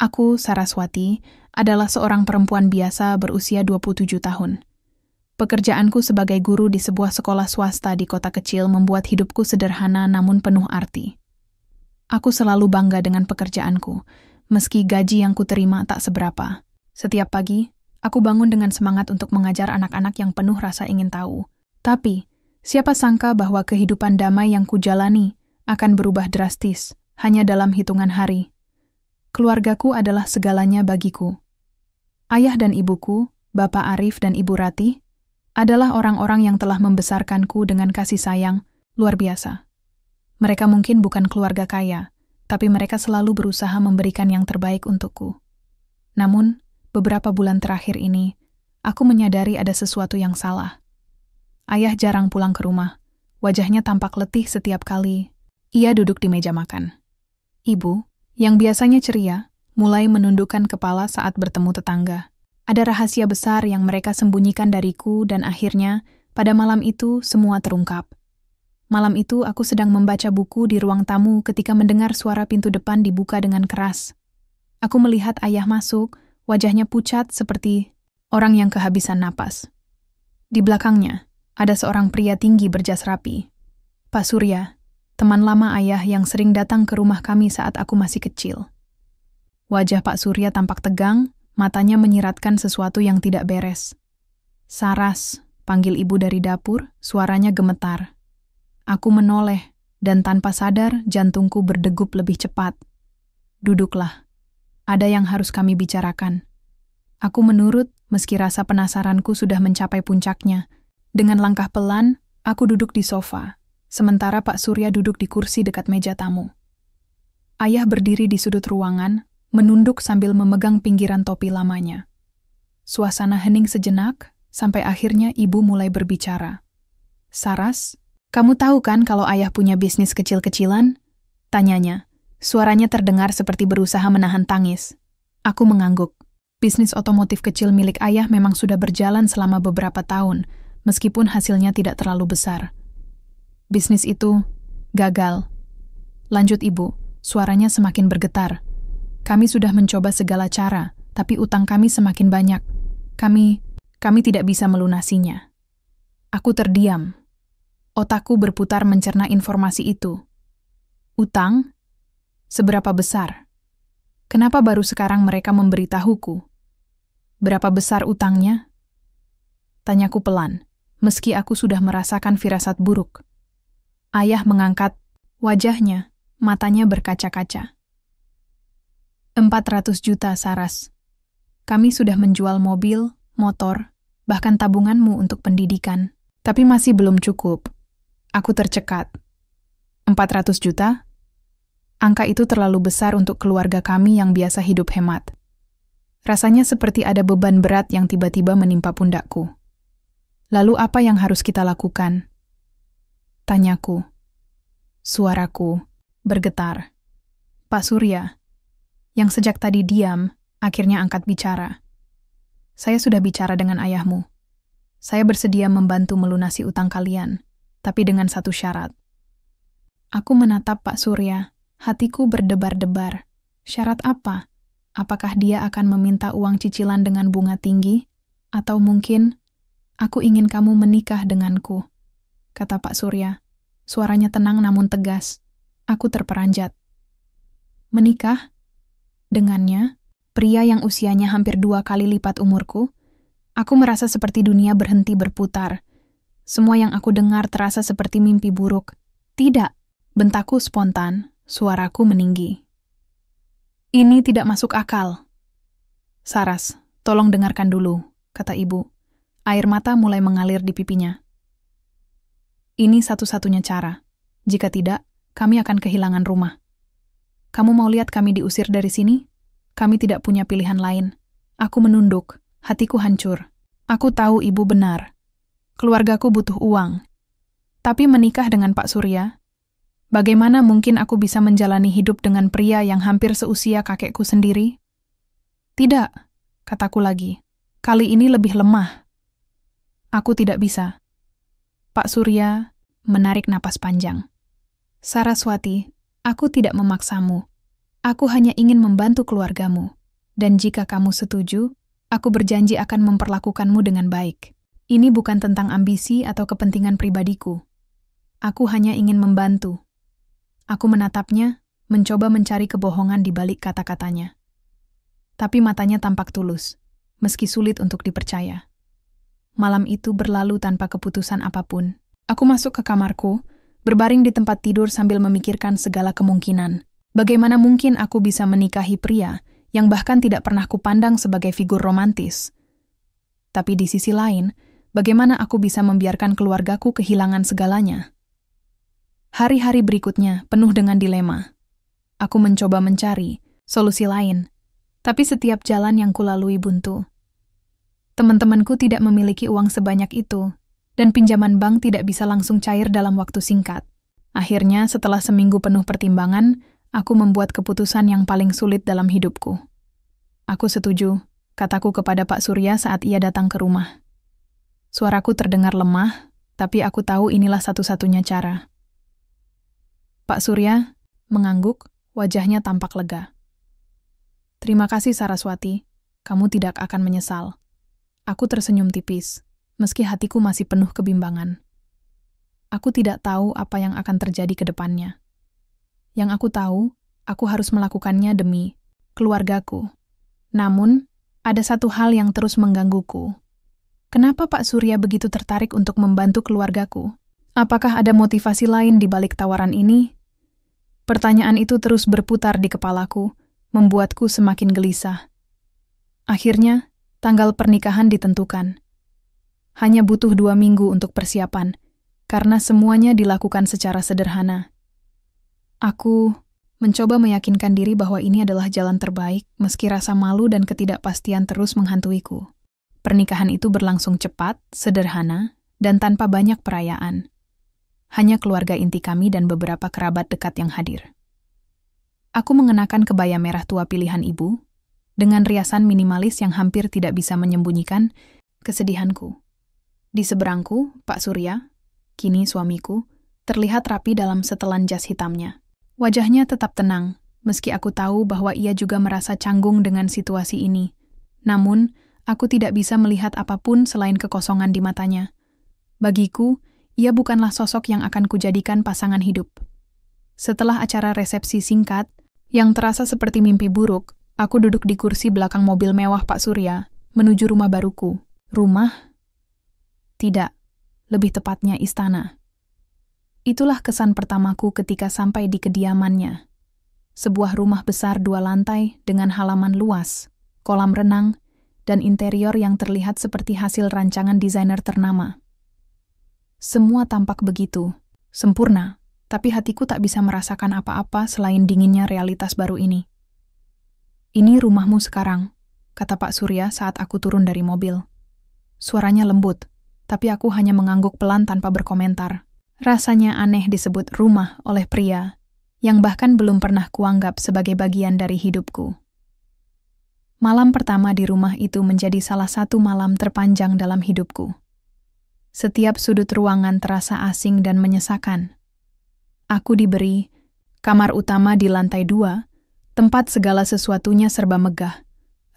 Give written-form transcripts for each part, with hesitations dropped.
Aku, Saraswati, adalah seorang perempuan biasa berusia 27 tahun. Pekerjaanku sebagai guru di sebuah sekolah swasta di kota kecil membuat hidupku sederhana namun penuh arti. Aku selalu bangga dengan pekerjaanku, meski gaji yang kuterima tak seberapa. Setiap pagi, aku bangun dengan semangat untuk mengajar anak-anak yang penuh rasa ingin tahu. Tapi, siapa sangka bahwa kehidupan damai yang kujalani akan berubah drastis hanya dalam hitungan hari. Keluargaku adalah segalanya bagiku. Ayah dan ibuku, Bapak Arif dan Ibu Ratih, adalah orang-orang yang telah membesarkanku dengan kasih sayang luar biasa. Mereka mungkin bukan keluarga kaya, tapi mereka selalu berusaha memberikan yang terbaik untukku. Namun, beberapa bulan terakhir ini, aku menyadari ada sesuatu yang salah. Ayah jarang pulang ke rumah. Wajahnya tampak letih setiap kali ia duduk di meja makan. Ibu, yang biasanya ceria, mulai menundukkan kepala saat bertemu tetangga. Ada rahasia besar yang mereka sembunyikan dariku dan akhirnya, pada malam itu semua terungkap. Malam itu aku sedang membaca buku di ruang tamu ketika mendengar suara pintu depan dibuka dengan keras. Aku melihat ayah masuk, wajahnya pucat seperti orang yang kehabisan napas. Di belakangnya, ada seorang pria tinggi berjas rapi. Pak Surya, teman lama ayah yang sering datang ke rumah kami saat aku masih kecil. Wajah Pak Surya tampak tegang, matanya menyiratkan sesuatu yang tidak beres. "Saras," panggil ibu dari dapur, suaranya gemetar. Aku menoleh, dan tanpa sadar jantungku berdegup lebih cepat. "Duduklah. Ada yang harus kami bicarakan." Aku menurut, meski rasa penasaranku sudah mencapai puncaknya. Dengan langkah pelan, aku duduk di sofa, sementara Pak Surya duduk di kursi dekat meja tamu. Ayah berdiri di sudut ruangan, menunduk sambil memegang pinggiran topi lamanya. Suasana hening sejenak, sampai akhirnya ibu mulai berbicara. "Saras, kamu tahu kan kalau ayah punya bisnis kecil-kecilan?" Tanyanya. Suaranya terdengar seperti berusaha menahan tangis. Aku mengangguk. Bisnis otomotif kecil milik ayah memang sudah berjalan selama beberapa tahun, meskipun hasilnya tidak terlalu besar. Bisnis itu gagal. Lanjut ibu, suaranya semakin bergetar. Kami sudah mencoba segala cara, tapi utang kami semakin banyak. Kami tidak bisa melunasinya. Aku terdiam. Otakku berputar mencerna informasi itu. Utang? Seberapa besar? Kenapa baru sekarang mereka memberitahuku? Berapa besar utangnya? Tanyaku pelan, meski aku sudah merasakan firasat buruk. Ayah mengangkat wajahnya, matanya berkaca-kaca. 400 juta, Saras. Kami sudah menjual mobil, motor, bahkan tabunganmu untuk pendidikan. Tapi masih belum cukup. Aku tercekat. 400 juta? Angka itu terlalu besar untuk keluarga kami yang biasa hidup hemat. Rasanya seperti ada beban berat yang tiba-tiba menimpa pundakku. Lalu apa yang harus kita lakukan? Tanyaku. Suaraku bergetar. Pak Surya, yang sejak tadi diam, akhirnya angkat bicara. "Saya sudah bicara dengan ayahmu. Saya bersedia membantu melunasi utang kalian, tapi dengan satu syarat." Aku menatap Pak Surya, hatiku berdebar-debar. Syarat apa? Apakah dia akan meminta uang cicilan dengan bunga tinggi? Atau mungkin, "Aku ingin kamu menikah denganku," kata Pak Surya. Suaranya tenang namun tegas. Aku terperanjat. Menikah? Dengannya, pria yang usianya hampir 2 kali lipat umurku, aku merasa seperti dunia berhenti berputar. Semua yang aku dengar terasa seperti mimpi buruk. "Tidak," bentakku spontan, suaraku meninggi. "Ini tidak masuk akal." "Saras, tolong dengarkan dulu," kata ibu. Air mata mulai mengalir di pipinya. "Ini satu-satunya cara. Jika tidak, kami akan kehilangan rumah. Kamu mau lihat kami diusir dari sini? Kami tidak punya pilihan lain." Aku menunduk, hatiku hancur. Aku tahu ibu benar. Keluargaku butuh uang. Tapi menikah dengan Pak Surya? Bagaimana mungkin aku bisa menjalani hidup dengan pria yang hampir seusia kakekku sendiri? "Tidak," kataku lagi. "Kali ini lebih lemah. Aku tidak bisa." Pak Surya menarik napas panjang. "Saraswati, aku tidak memaksamu. Aku hanya ingin membantu keluargamu. Dan jika kamu setuju, aku berjanji akan memperlakukanmu dengan baik. Ini bukan tentang ambisi atau kepentingan pribadiku. Aku hanya ingin membantu. Aku menatapnya, mencoba mencari kebohongan di balik kata-katanya. Tapi matanya tampak tulus, meski sulit untuk dipercaya. Malam itu berlalu tanpa keputusan apapun. Aku masuk ke kamarku, berbaring di tempat tidur sambil memikirkan segala kemungkinan. Bagaimana mungkin aku bisa menikahi pria yang bahkan tidak pernah kupandang sebagai figur romantis? Tapi di sisi lain, bagaimana aku bisa membiarkan keluargaku kehilangan segalanya? Hari-hari berikutnya penuh dengan dilema. Aku mencoba mencari solusi lain, tapi setiap jalan yang kulalui buntu. Teman-temanku tidak memiliki uang sebanyak itu, dan pinjaman bank tidak bisa langsung cair dalam waktu singkat. Akhirnya, setelah seminggu penuh pertimbangan, aku membuat keputusan yang paling sulit dalam hidupku. Aku setuju, kataku kepada Pak Surya saat ia datang ke rumah. Suaraku terdengar lemah, tapi aku tahu inilah satu-satunya cara. Pak Surya mengangguk, wajahnya tampak lega. Terima kasih Saraswati, kamu tidak akan menyesal. Aku tersenyum tipis, meski hatiku masih penuh kebimbangan. Aku tidak tahu apa yang akan terjadi ke depannya. Yang aku tahu, aku harus melakukannya demi keluargaku. Namun, ada satu hal yang terus menggangguku. Kenapa Pak Surya begitu tertarik untuk membantu keluargaku? Apakah ada motivasi lain di balik tawaran ini? Pertanyaan itu terus berputar di kepalaku, membuatku semakin gelisah. Akhirnya, tanggal pernikahan ditentukan. Hanya butuh 2 minggu untuk persiapan, karena semuanya dilakukan secara sederhana. Aku mencoba meyakinkan diri bahwa ini adalah jalan terbaik, meski rasa malu dan ketidakpastian terus menghantuiku. Pernikahan itu berlangsung cepat, sederhana, dan tanpa banyak perayaan. Hanya keluarga inti kami dan beberapa kerabat dekat yang hadir. Aku mengenakan kebaya merah tua pilihan ibu, dengan riasan minimalis yang hampir tidak bisa menyembunyikan kesedihanku. Di seberangku, Pak Surya, kini suamiku, terlihat rapi dalam setelan jas hitamnya. Wajahnya tetap tenang, meski aku tahu bahwa ia juga merasa canggung dengan situasi ini. Namun, aku tidak bisa melihat apapun selain kekosongan di matanya. Bagiku, ia bukanlah sosok yang akan kujadikan pasangan hidup. Setelah acara resepsi singkat, yang terasa seperti mimpi buruk, aku duduk di kursi belakang mobil mewah Pak Surya, menuju rumah baruku. Rumah? Tidak, lebih tepatnya istana. Itulah kesan pertamaku ketika sampai di kediamannya. Sebuah rumah besar 2 lantai dengan halaman luas, kolam renang, dan interior yang terlihat seperti hasil rancangan desainer ternama. Semua tampak begitu sempurna, tapi hatiku tak bisa merasakan apa-apa selain dinginnya realitas baru ini. Ini rumahmu sekarang, kata Pak Surya saat aku turun dari mobil. Suaranya lembut, tapi aku hanya mengangguk pelan tanpa berkomentar. Rasanya aneh disebut rumah oleh pria yang bahkan belum pernah kuanggap sebagai bagian dari hidupku. Malam pertama di rumah itu menjadi salah satu malam terpanjang dalam hidupku. Setiap sudut ruangan terasa asing dan menyesakan. Aku diberi kamar utama di lantai 2, tempat segala sesuatunya serba megah.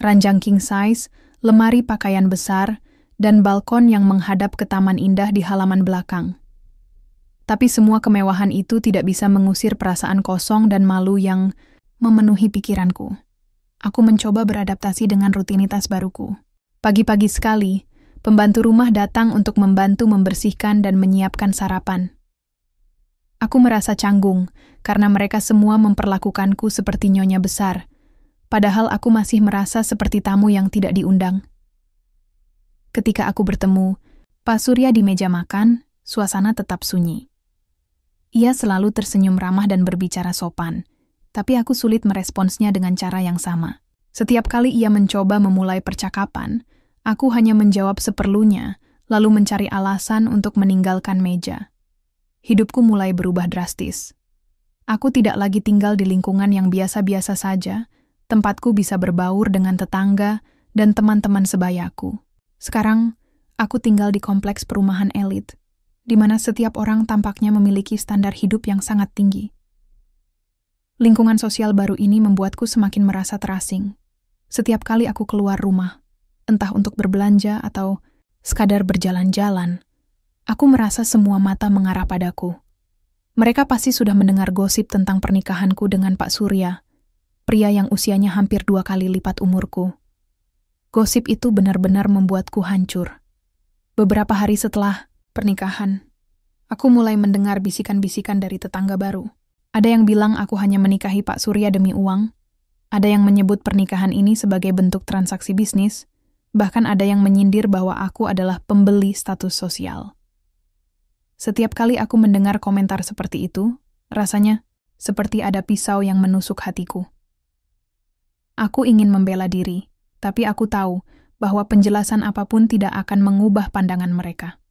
Ranjang king size, lemari pakaian besar, dan balkon yang menghadap ke taman indah di halaman belakang. Tapi semua kemewahan itu tidak bisa mengusir perasaan kosong dan malu yang memenuhi pikiranku. Aku mencoba beradaptasi dengan rutinitas baruku. Pagi-pagi sekali, pembantu rumah datang untuk membantu membersihkan dan menyiapkan sarapan. Aku merasa canggung karena mereka semua memperlakukanku seperti nyonya besar, padahal aku masih merasa seperti tamu yang tidak diundang. Ketika aku bertemu Pak Surya di meja makan, suasana tetap sunyi. Ia selalu tersenyum ramah dan berbicara sopan, tapi aku sulit meresponsnya dengan cara yang sama. Setiap kali ia mencoba memulai percakapan, aku hanya menjawab seperlunya, lalu mencari alasan untuk meninggalkan meja. Hidupku mulai berubah drastis. Aku tidak lagi tinggal di lingkungan yang biasa-biasa saja, tempatku bisa berbaur dengan tetangga dan teman-teman sebayaku. Sekarang, aku tinggal di kompleks perumahan elit, di mana setiap orang tampaknya memiliki standar hidup yang sangat tinggi. Lingkungan sosial baru ini membuatku semakin merasa terasing. Setiap kali aku keluar rumah, entah untuk berbelanja atau sekadar berjalan-jalan, aku merasa semua mata mengarah padaku. Mereka pasti sudah mendengar gosip tentang pernikahanku dengan Pak Surya, pria yang usianya hampir 2 kali lipat umurku. Gosip itu benar-benar membuatku hancur. Beberapa hari setelah pernikahan, aku mulai mendengar bisikan-bisikan dari tetangga baru. Ada yang bilang aku hanya menikahi Pak Surya demi uang, ada yang menyebut pernikahan ini sebagai bentuk transaksi bisnis, bahkan ada yang menyindir bahwa aku adalah pembeli status sosial. Setiap kali aku mendengar komentar seperti itu, rasanya seperti ada pisau yang menusuk hatiku. Aku ingin membela diri, tapi aku tahu bahwa penjelasan apapun tidak akan mengubah pandangan mereka.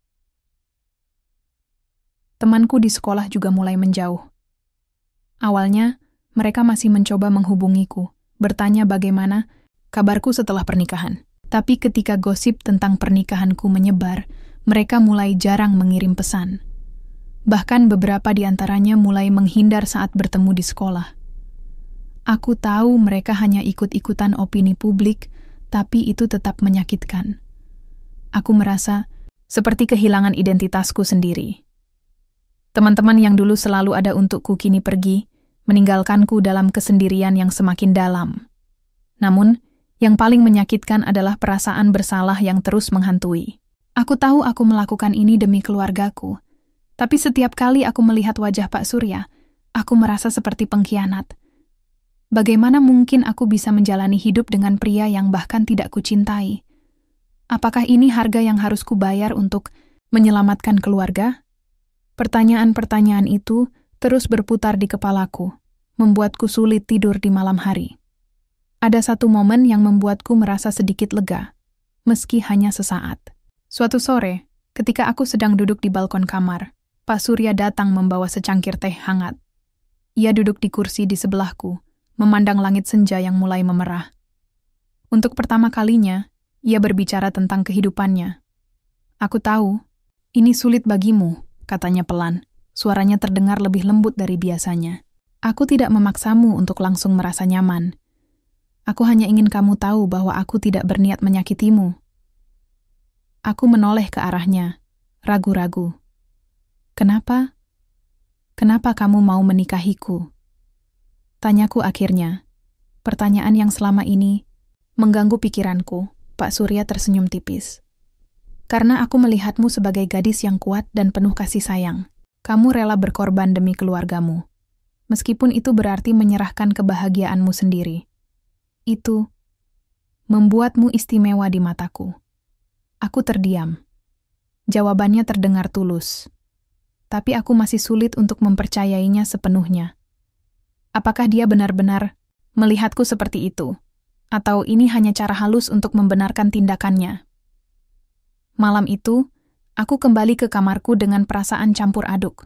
Temanku di sekolah juga mulai menjauh. Awalnya, mereka masih mencoba menghubungiku, bertanya bagaimana kabarku setelah pernikahan. Tapi ketika gosip tentang pernikahanku menyebar, mereka mulai jarang mengirim pesan. Bahkan beberapa di antaranya mulai menghindar saat bertemu di sekolah. Aku tahu mereka hanya ikut-ikutan opini publik, tapi itu tetap menyakitkan. Aku merasa seperti kehilangan identitasku sendiri. Teman-teman yang dulu selalu ada untukku kini pergi, meninggalkanku dalam kesendirian yang semakin dalam. Namun, yang paling menyakitkan adalah perasaan bersalah yang terus menghantui. Aku tahu aku melakukan ini demi keluargaku, tapi setiap kali aku melihat wajah Pak Surya, aku merasa seperti pengkhianat. Bagaimana mungkin aku bisa menjalani hidup dengan pria yang bahkan tidak kucintai? Apakah ini harga yang harus kubayar untuk menyelamatkan keluarga? Pertanyaan-pertanyaan itu terus berputar di kepalaku, membuatku sulit tidur di malam hari. Ada satu momen yang membuatku merasa sedikit lega, meski hanya sesaat. Suatu sore, ketika aku sedang duduk di balkon kamar, Pak Surya datang membawa secangkir teh hangat. Ia duduk di kursi di sebelahku, memandang langit senja yang mulai memerah. Untuk pertama kalinya, ia berbicara tentang kehidupannya. Aku tahu, ini sulit bagimu, katanya pelan. Suaranya terdengar lebih lembut dari biasanya. Aku tidak memaksamu untuk langsung merasa nyaman. Aku hanya ingin kamu tahu bahwa aku tidak berniat menyakitimu. Aku menoleh ke arahnya, ragu-ragu. Kenapa? Kenapa kamu mau menikahiku? Tanyaku akhirnya. Pertanyaan yang selama ini mengganggu pikiranku. Pak Surya tersenyum tipis. Karena aku melihatmu sebagai gadis yang kuat dan penuh kasih sayang. Kamu rela berkorban demi keluargamu. Meskipun itu berarti menyerahkan kebahagiaanmu sendiri. Itu membuatmu istimewa di mataku. Aku terdiam. Jawabannya terdengar tulus. Tapi aku masih sulit untuk mempercayainya sepenuhnya. Apakah dia benar-benar melihatku seperti itu? Atau ini hanya cara halus untuk membenarkan tindakannya? Malam itu, aku kembali ke kamarku dengan perasaan campur aduk.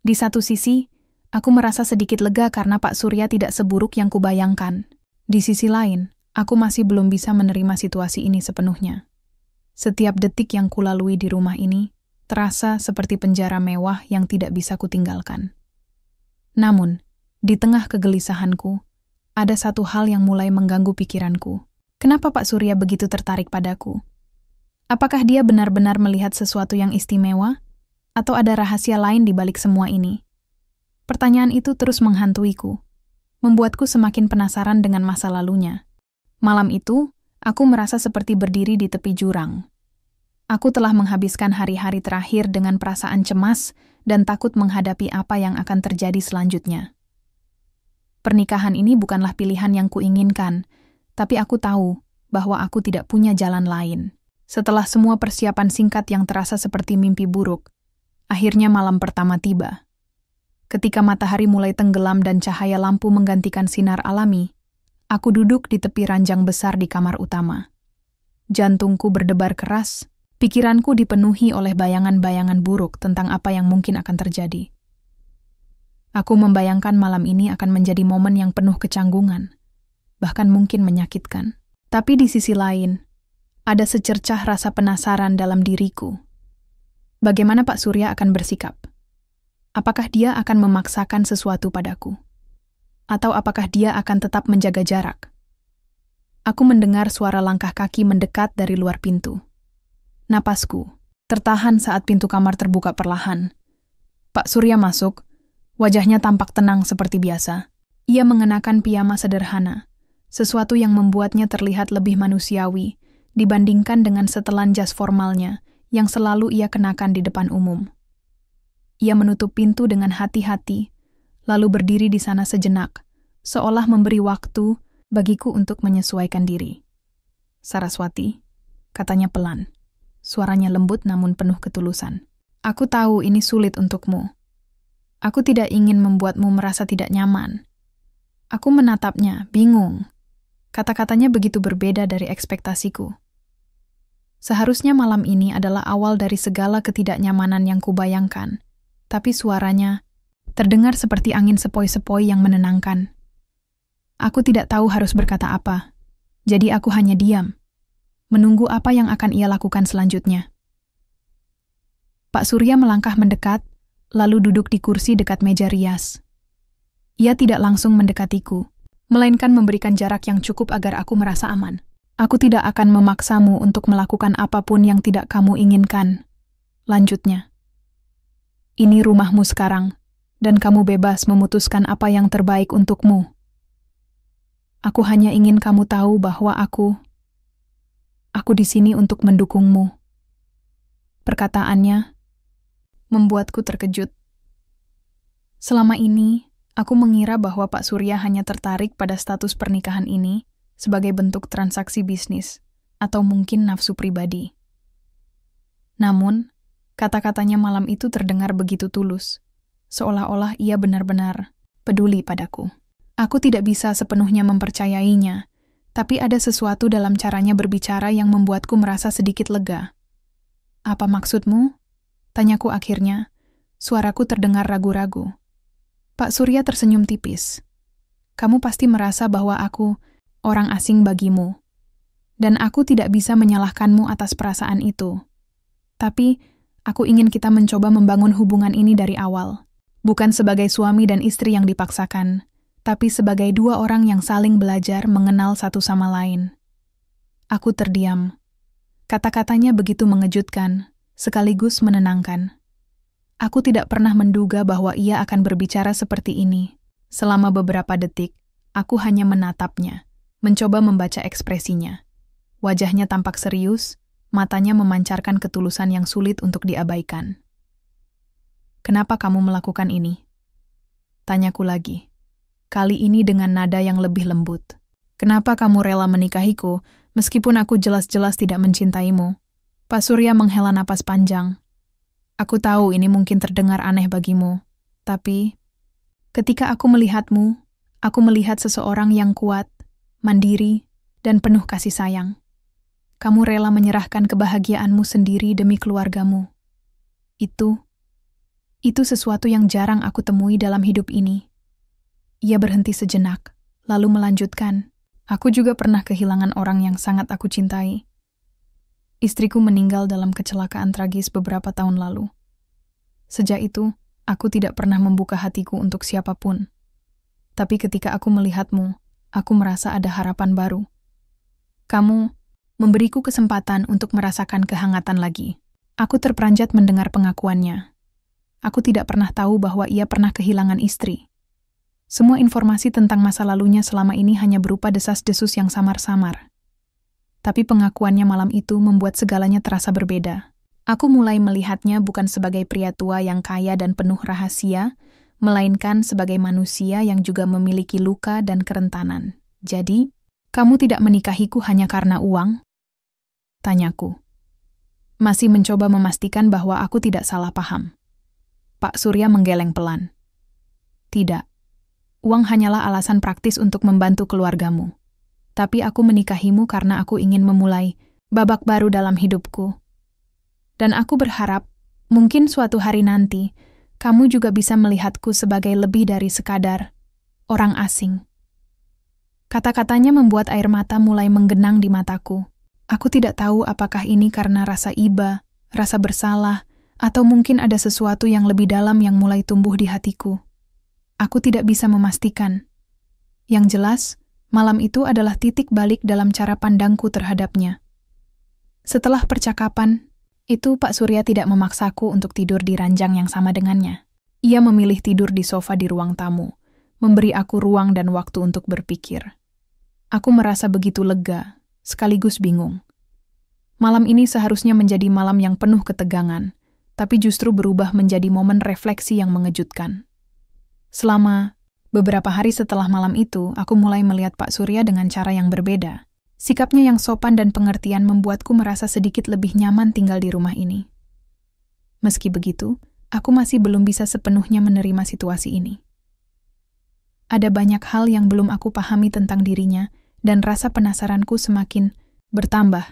Di satu sisi, aku merasa sedikit lega karena Pak Surya tidak seburuk yang kubayangkan. Di sisi lain, aku masih belum bisa menerima situasi ini sepenuhnya. Setiap detik yang kulalui di rumah ini terasa seperti penjara mewah yang tidak bisa kutinggalkan. Namun, di tengah kegelisahanku, ada satu hal yang mulai mengganggu pikiranku. Kenapa Pak Surya begitu tertarik padaku? Apakah dia benar-benar melihat sesuatu yang istimewa? Atau ada rahasia lain di balik semua ini? Pertanyaan itu terus menghantuiku, membuatku semakin penasaran dengan masa lalunya. Malam itu, aku merasa seperti berdiri di tepi jurang. Aku telah menghabiskan hari-hari terakhir dengan perasaan cemas dan takut menghadapi apa yang akan terjadi selanjutnya. Pernikahan ini bukanlah pilihan yang kuinginkan, tapi aku tahu bahwa aku tidak punya jalan lain. Setelah semua persiapan singkat yang terasa seperti mimpi buruk, akhirnya malam pertama tiba. Ketika matahari mulai tenggelam dan cahaya lampu menggantikan sinar alami, aku duduk di tepi ranjang besar di kamar utama. Jantungku berdebar keras, pikiranku dipenuhi oleh bayangan-bayangan buruk tentang apa yang mungkin akan terjadi. Aku membayangkan malam ini akan menjadi momen yang penuh kecanggungan, bahkan mungkin menyakitkan. Tapi di sisi lain, ada secercah rasa penasaran dalam diriku. Bagaimana Pak Surya akan bersikap? Apakah dia akan memaksakan sesuatu padaku? Atau apakah dia akan tetap menjaga jarak? Aku mendengar suara langkah kaki mendekat dari luar pintu. Napasku tertahan saat pintu kamar terbuka perlahan. Pak Surya masuk, wajahnya tampak tenang seperti biasa. Ia mengenakan piyama sederhana, sesuatu yang membuatnya terlihat lebih manusiawi dibandingkan dengan setelan jas formalnya yang selalu ia kenakan di depan umum. Ia menutup pintu dengan hati-hati, lalu berdiri di sana sejenak, seolah memberi waktu bagiku untuk menyesuaikan diri. "Saraswati," katanya pelan. Suaranya lembut namun penuh ketulusan. "Aku tahu ini sulit untukmu. Aku tidak ingin membuatmu merasa tidak nyaman." Aku menatapnya, bingung. Kata-katanya begitu berbeda dari ekspektasiku. Seharusnya malam ini adalah awal dari segala ketidaknyamanan yang kubayangkan, tapi suaranya terdengar seperti angin sepoi-sepoi yang menenangkan. Aku tidak tahu harus berkata apa, jadi aku hanya diam, menunggu apa yang akan ia lakukan selanjutnya. Pak Surya melangkah mendekat, lalu duduk di kursi dekat meja rias. Ia tidak langsung mendekatiku, melainkan memberikan jarak yang cukup agar aku merasa aman. "Aku tidak akan memaksamu untuk melakukan apapun yang tidak kamu inginkan," lanjutnya. "Ini rumahmu sekarang, dan kamu bebas memutuskan apa yang terbaik untukmu. Aku hanya ingin kamu tahu bahwa aku di sini untuk mendukungmu." Perkataannya membuatku terkejut. Selama ini, aku mengira bahwa Pak Surya hanya tertarik pada status pernikahan ini sebagai bentuk transaksi bisnis, atau mungkin nafsu pribadi. Namun, kata-katanya malam itu terdengar begitu tulus, seolah-olah ia benar-benar peduli padaku. Aku tidak bisa sepenuhnya mempercayainya, tapi ada sesuatu dalam caranya berbicara yang membuatku merasa sedikit lega. "Apa maksudmu?" tanyaku akhirnya. Suaraku terdengar ragu-ragu. Pak Surya tersenyum tipis. "Kamu pasti merasa bahwa aku orang asing bagimu, dan aku tidak bisa menyalahkanmu atas perasaan itu. Tapi, aku ingin kita mencoba membangun hubungan ini dari awal, bukan sebagai suami dan istri yang dipaksakan, tapi sebagai dua orang yang saling belajar mengenal satu sama lain." Aku terdiam. Kata-katanya begitu mengejutkan, sekaligus menenangkan. Aku tidak pernah menduga bahwa ia akan berbicara seperti ini. Selama beberapa detik, aku hanya menatapnya, mencoba membaca ekspresinya. Wajahnya tampak serius, matanya memancarkan ketulusan yang sulit untuk diabaikan. "Kenapa kamu melakukan ini?" tanyaku lagi. Kali ini dengan nada yang lebih lembut. "Kenapa kamu rela menikahiku, meskipun aku jelas-jelas tidak mencintaimu?" Pak Surya menghela napas panjang. "Aku tahu ini mungkin terdengar aneh bagimu, tapi ketika aku melihatmu, aku melihat seseorang yang kuat, mandiri, dan penuh kasih sayang. Kamu rela menyerahkan kebahagiaanmu sendiri demi keluargamu. Itu sesuatu yang jarang aku temui dalam hidup ini." Ia berhenti sejenak, lalu melanjutkan, "Aku juga pernah kehilangan orang yang sangat aku cintai. Istriku meninggal dalam kecelakaan tragis beberapa tahun lalu. Sejak itu, aku tidak pernah membuka hatiku untuk siapapun. Tapi ketika aku melihatmu, aku merasa ada harapan baru. Kamu memberiku kesempatan untuk merasakan kehangatan lagi." Aku terperanjat mendengar pengakuannya. Aku tidak pernah tahu bahwa ia pernah kehilangan istri. Semua informasi tentang masa lalunya selama ini hanya berupa desas-desus yang samar-samar. Tapi pengakuannya malam itu membuat segalanya terasa berbeda. Aku mulai melihatnya bukan sebagai pria tua yang kaya dan penuh rahasia, melainkan sebagai manusia yang juga memiliki luka dan kerentanan. "Jadi, kamu tidak menikahiku hanya karena uang?" tanyaku. Masih mencoba memastikan bahwa aku tidak salah paham. Pak Surya menggeleng pelan. "Tidak. Uang hanyalah alasan praktis untuk membantu keluargamu. Tapi aku menikahimu karena aku ingin memulai babak baru dalam hidupku. Dan aku berharap, mungkin suatu hari nanti, kamu juga bisa melihatku sebagai lebih dari sekadar orang asing." Kata-katanya membuat air mata mulai menggenang di mataku. Aku tidak tahu apakah ini karena rasa iba, rasa bersalah, atau mungkin ada sesuatu yang lebih dalam yang mulai tumbuh di hatiku. Aku tidak bisa memastikan, Yang jelas, malam itu adalah titik balik dalam cara pandangku terhadapnya. Setelah percakapan, itu Pak Surya tidak memaksaku untuk tidur di ranjang yang sama dengannya. Ia memilih tidur di sofa di ruang tamu, memberi aku ruang dan waktu untuk berpikir. Aku merasa begitu lega, sekaligus bingung. Malam ini seharusnya menjadi malam yang penuh ketegangan, tapi justru berubah menjadi momen refleksi yang mengejutkan. Selama beberapa hari setelah malam itu, aku mulai melihat Pak Surya dengan cara yang berbeda. Sikapnya yang sopan dan pengertian membuatku merasa sedikit lebih nyaman tinggal di rumah ini. Meski begitu, aku masih belum bisa sepenuhnya menerima situasi ini. Ada banyak hal yang belum aku pahami tentang dirinya, dan rasa penasaranku semakin bertambah.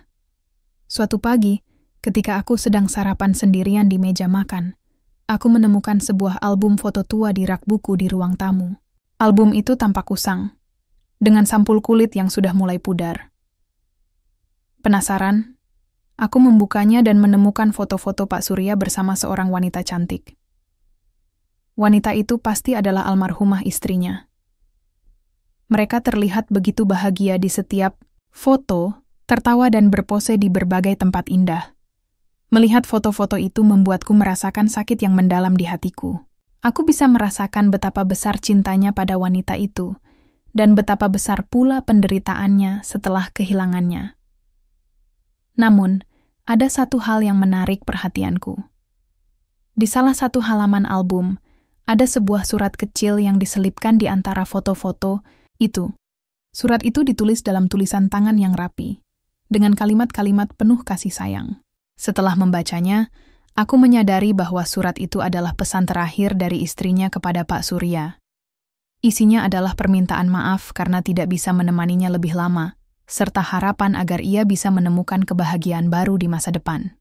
Suatu pagi, ketika aku sedang sarapan sendirian di meja makan, aku menemukan sebuah album foto tua di rak buku di ruang tamu. Album itu tampak usang, dengan sampul kulit yang sudah mulai pudar. Penasaran, aku membukanya dan menemukan foto-foto Pak Surya bersama seorang wanita cantik. Wanita itu pasti adalah almarhumah istrinya. Mereka terlihat begitu bahagia di setiap foto, tertawa dan berpose di berbagai tempat indah. Melihat foto-foto itu membuatku merasakan sakit yang mendalam di hatiku. Aku bisa merasakan betapa besar cintanya pada wanita itu, dan betapa besar pula penderitaannya setelah kehilangannya. Namun, ada satu hal yang menarik perhatianku. Di salah satu halaman album, ada sebuah surat kecil yang diselipkan di antara foto-foto itu. Surat itu ditulis dalam tulisan tangan yang rapi, dengan kalimat-kalimat penuh kasih sayang. Setelah membacanya, aku menyadari bahwa surat itu adalah pesan terakhir dari istrinya kepada Pak Surya. Isinya adalah permintaan maaf karena tidak bisa menemaninya lebih lama, serta harapan agar ia bisa menemukan kebahagiaan baru di masa depan.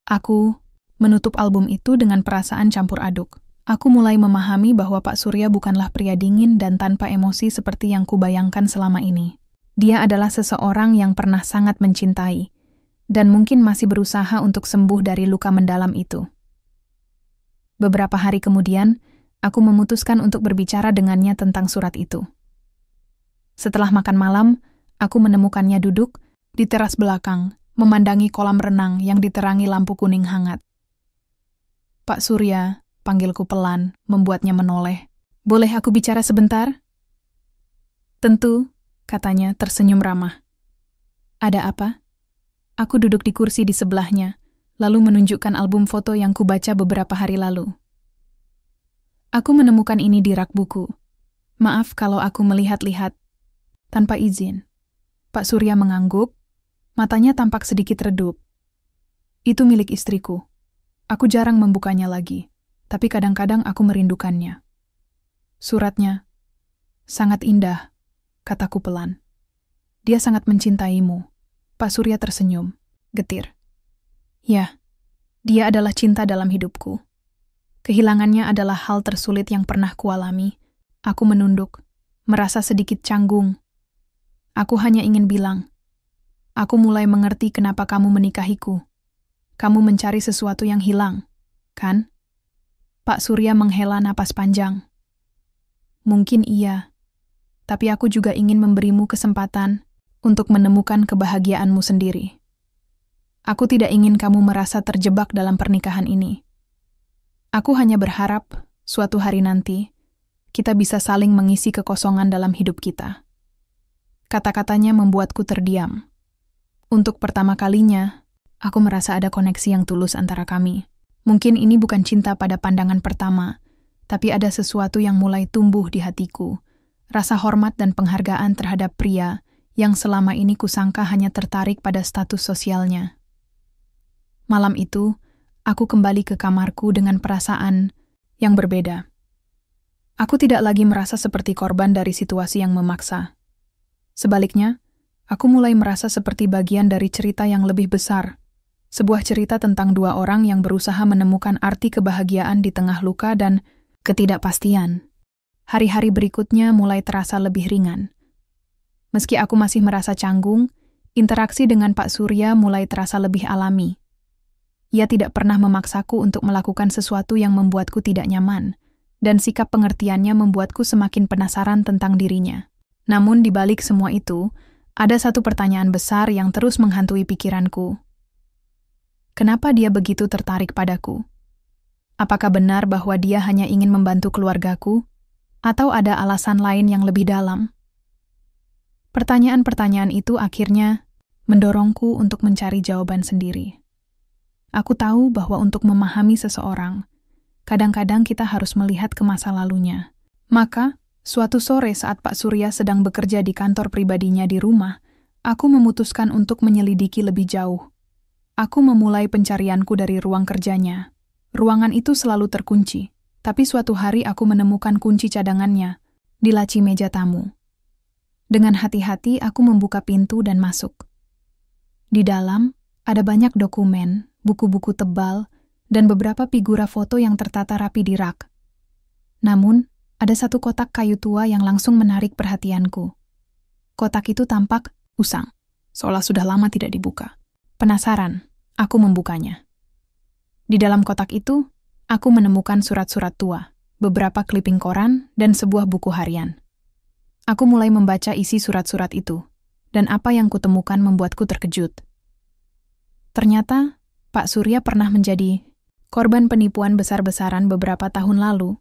Aku menutup album itu dengan perasaan campur aduk. Aku mulai memahami bahwa Pak Surya bukanlah pria dingin dan tanpa emosi seperti yang kubayangkan selama ini. Dia adalah seseorang yang pernah sangat mencintai, dan mungkin masih berusaha untuk sembuh dari luka mendalam itu. Beberapa hari kemudian, aku memutuskan untuk berbicara dengannya tentang surat itu. Setelah makan malam, aku menemukannya duduk di teras belakang, memandangi kolam renang yang diterangi lampu kuning hangat. Pak Surya, panggilku pelan, membuatnya menoleh. Boleh aku bicara sebentar? Tentu, katanya tersenyum ramah. Ada apa? Aku duduk di kursi di sebelahnya, lalu menunjukkan album foto yang kubaca beberapa hari lalu. Aku menemukan ini di rak buku. Maaf kalau aku melihat-lihat tanpa izin. Pak Surya mengangguk, matanya tampak sedikit redup. Itu milik istriku. Aku jarang membukanya lagi, tapi kadang-kadang aku merindukannya. Suratnya sangat indah, kataku pelan. Dia sangat mencintaimu. Pak Surya tersenyum, getir. Ya, dia adalah cinta dalam hidupku. Kehilangannya adalah hal tersulit yang pernah kualami. Aku menunduk, merasa sedikit canggung. Aku hanya ingin bilang, aku mulai mengerti kenapa kamu menikahiku. Kamu mencari sesuatu yang hilang, kan? Pak Surya menghela napas panjang. Mungkin iya, tapi aku juga ingin memberimu kesempatan untuk menemukan kebahagiaanmu sendiri. Aku tidak ingin kamu merasa terjebak dalam pernikahan ini. Aku hanya berharap suatu hari nanti kita bisa saling mengisi kekosongan dalam hidup kita. Kata-katanya membuatku terdiam. Untuk pertama kalinya, aku merasa ada koneksi yang tulus antara kami. Mungkin ini bukan cinta pada pandangan pertama, tapi ada sesuatu yang mulai tumbuh di hatiku. Rasa hormat dan penghargaan terhadap pria yang selama ini kusangka hanya tertarik pada status sosialnya. Malam itu, aku kembali ke kamarku dengan perasaan yang berbeda. Aku tidak lagi merasa seperti korban dari situasi yang memaksa. Sebaliknya, aku mulai merasa seperti bagian dari cerita yang lebih besar. Sebuah cerita tentang dua orang yang berusaha menemukan arti kebahagiaan di tengah luka dan ketidakpastian. Hari-hari berikutnya mulai terasa lebih ringan. Meski aku masih merasa canggung, interaksi dengan Pak Surya mulai terasa lebih alami. Ia tidak pernah memaksaku untuk melakukan sesuatu yang membuatku tidak nyaman, dan sikap pengertiannya membuatku semakin penasaran tentang dirinya. Namun di balik semua itu, ada satu pertanyaan besar yang terus menghantui pikiranku. Kenapa dia begitu tertarik padaku? Apakah benar bahwa dia hanya ingin membantu keluargaku, atau ada alasan lain yang lebih dalam? Pertanyaan-pertanyaan itu akhirnya mendorongku untuk mencari jawaban sendiri. Aku tahu bahwa untuk memahami seseorang, kadang-kadang kita harus melihat ke masa lalunya. Maka, suatu sore saat Pak Surya sedang bekerja di kantor pribadinya di rumah, aku memutuskan untuk menyelidiki lebih jauh. Aku memulai pencarianku dari ruang kerjanya. Ruangan itu selalu terkunci, tapi suatu hari aku menemukan kunci cadangannya di laci meja tamu. Dengan hati-hati aku membuka pintu dan masuk. Di dalam, ada banyak dokumen, buku-buku tebal, dan beberapa figura foto yang tertata rapi di rak. Namun, ada satu kotak kayu tua yang langsung menarik perhatianku. Kotak itu tampak usang, seolah sudah lama tidak dibuka. Penasaran, aku membukanya. Di dalam kotak itu, aku menemukan surat-surat tua, beberapa kliping koran, dan sebuah buku harian. Aku mulai membaca isi surat-surat itu, dan apa yang kutemukan membuatku terkejut. Ternyata, Pak Surya pernah menjadi korban penipuan besar-besaran beberapa tahun lalu.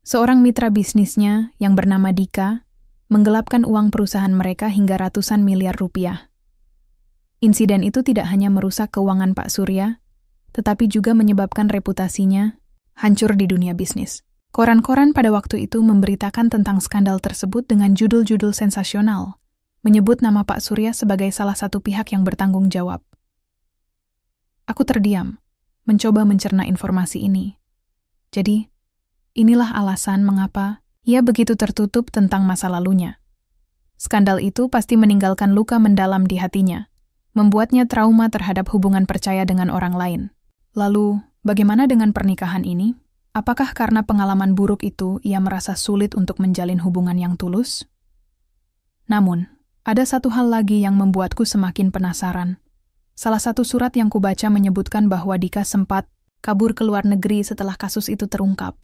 Seorang mitra bisnisnya yang bernama Dika menggelapkan uang perusahaan mereka hingga ratusan miliar rupiah. Insiden itu tidak hanya merusak keuangan Pak Surya, tetapi juga menyebabkan reputasinya hancur di dunia bisnis. Koran-koran pada waktu itu memberitakan tentang skandal tersebut dengan judul-judul sensasional, menyebut nama Pak Surya sebagai salah satu pihak yang bertanggung jawab. Aku terdiam, mencoba mencerna informasi ini. Jadi, inilah alasan mengapa ia begitu tertutup tentang masa lalunya. Skandal itu pasti meninggalkan luka mendalam di hatinya, membuatnya trauma terhadap hubungan percaya dengan orang lain. Lalu, bagaimana dengan pernikahan ini? Apakah karena pengalaman buruk itu ia merasa sulit untuk menjalin hubungan yang tulus? Namun, ada satu hal lagi yang membuatku semakin penasaran. Salah satu surat yang kubaca menyebutkan bahwa Dika sempat kabur ke luar negeri setelah kasus itu terungkap.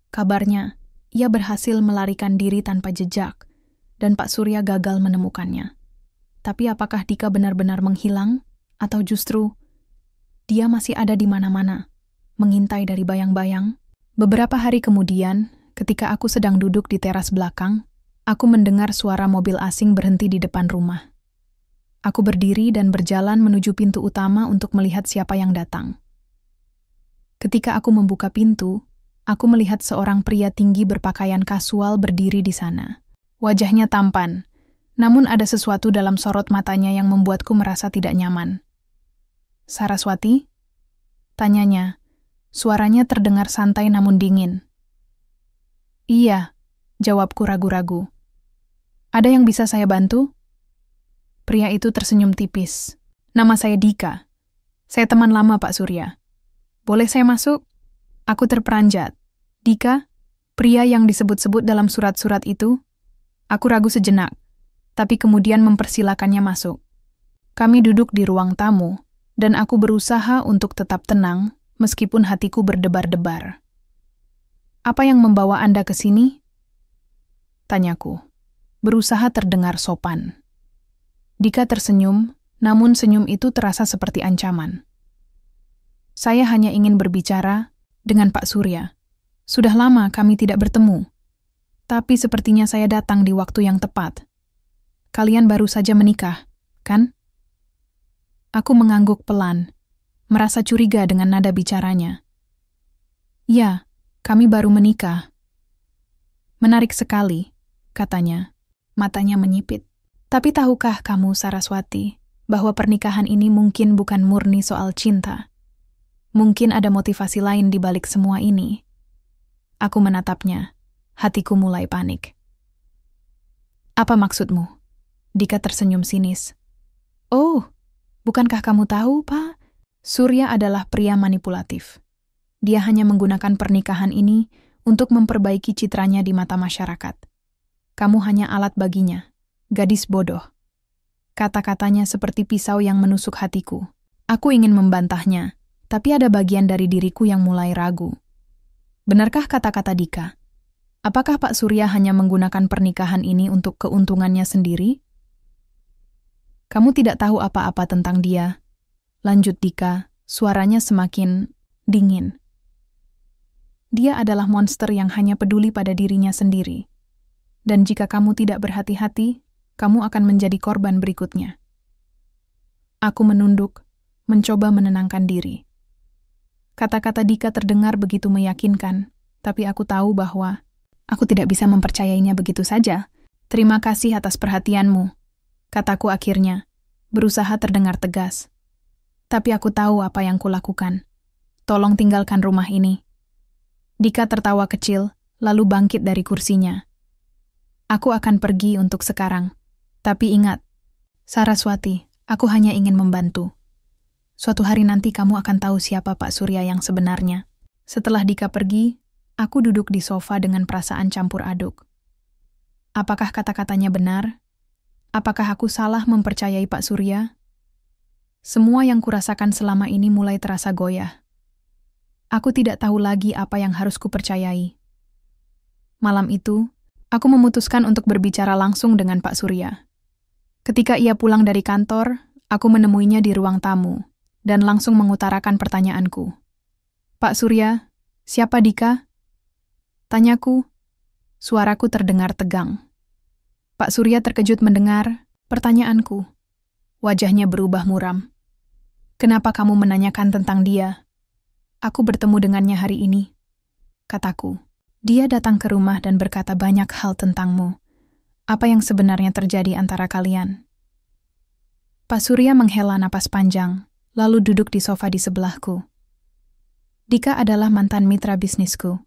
Kabarnya, ia berhasil melarikan diri tanpa jejak, dan Pak Surya gagal menemukannya. Tapi apakah Dika benar-benar menghilang, atau justru dia masih ada di mana-mana, mengintai dari bayang-bayang? Beberapa hari kemudian, ketika aku sedang duduk di teras belakang, aku mendengar suara mobil asing berhenti di depan rumah. Aku berdiri dan berjalan menuju pintu utama untuk melihat siapa yang datang. Ketika aku membuka pintu, aku melihat seorang pria tinggi berpakaian kasual berdiri di sana. Wajahnya tampan, namun ada sesuatu dalam sorot matanya yang membuatku merasa tidak nyaman. "Saraswati?" tanyanya. Suaranya terdengar santai namun dingin. "Iya," jawabku ragu-ragu. "Ada yang bisa saya bantu?" Pria itu tersenyum tipis. "Nama saya Dika. Saya teman lama Pak Surya. Boleh saya masuk?" Aku terperanjat. "Dika? Pria yang disebut-sebut dalam surat-surat itu?" Aku ragu sejenak, tapi kemudian mempersilakannya masuk. Kami duduk di ruang tamu, dan aku berusaha untuk tetap tenang, meskipun hatiku berdebar-debar. "Apa yang membawa Anda ke sini?" tanyaku, berusaha terdengar sopan. Dika tersenyum, namun senyum itu terasa seperti ancaman. "Saya hanya ingin berbicara dengan Pak Surya. Sudah lama kami tidak bertemu, tapi sepertinya saya datang di waktu yang tepat. Kalian baru saja menikah, kan?" Aku mengangguk pelan, merasa curiga dengan nada bicaranya. "Ya, kami baru menikah." "Menarik sekali," katanya. Matanya menyipit. "Tapi tahukah kamu, Saraswati, bahwa pernikahan ini mungkin bukan murni soal cinta? Mungkin ada motivasi lain di balik semua ini." Aku menatapnya, hatiku mulai panik. "Apa maksudmu?" Dika tersenyum sinis. "Oh, bukankah kamu tahu, Pak? Surya adalah pria manipulatif. Dia hanya menggunakan pernikahan ini untuk memperbaiki citranya di mata masyarakat. Kamu hanya alat baginya, gadis bodoh." Kata-katanya seperti pisau yang menusuk hatiku. Aku ingin membantahnya, tapi ada bagian dari diriku yang mulai ragu. Benarkah kata-kata Dika? Apakah Pak Surya hanya menggunakan pernikahan ini untuk keuntungannya sendiri? Kamu tidak tahu apa-apa tentang dia, lanjut Dika, suaranya semakin dingin. Dia adalah monster yang hanya peduli pada dirinya sendiri. Dan jika kamu tidak berhati-hati, kamu akan menjadi korban berikutnya. Aku menunduk, mencoba menenangkan diri. Kata-kata Dika terdengar begitu meyakinkan, tapi aku tahu bahwa aku tidak bisa mempercayainya begitu saja. Terima kasih atas perhatianmu, kataku akhirnya, berusaha terdengar tegas. Tapi aku tahu apa yang kulakukan. Tolong tinggalkan rumah ini. Dika tertawa kecil, lalu bangkit dari kursinya. Aku akan pergi untuk sekarang. Tapi ingat, Saraswati, aku hanya ingin membantu. Suatu hari nanti kamu akan tahu siapa Pak Surya yang sebenarnya. Setelah Dika pergi, aku duduk di sofa dengan perasaan campur aduk. Apakah kata-katanya benar? Apakah aku salah mempercayai Pak Surya? Semua yang kurasakan selama ini mulai terasa goyah. Aku tidak tahu lagi apa yang harus kupercayai. Malam itu, aku memutuskan untuk berbicara langsung dengan Pak Surya. Ketika ia pulang dari kantor, aku menemuinya di ruang tamu dan langsung mengutarakan pertanyaanku. Pak Surya, siapa Dika? Tanyaku, suaraku terdengar tegang. Pak Surya terkejut mendengar pertanyaanku. Wajahnya berubah muram. Kenapa kamu menanyakan tentang dia? Aku bertemu dengannya hari ini, kataku. Dia datang ke rumah dan berkata banyak hal tentangmu. Apa yang sebenarnya terjadi antara kalian? Pak Surya menghela napas panjang, lalu duduk di sofa di sebelahku. Dika adalah mantan mitra bisnisku.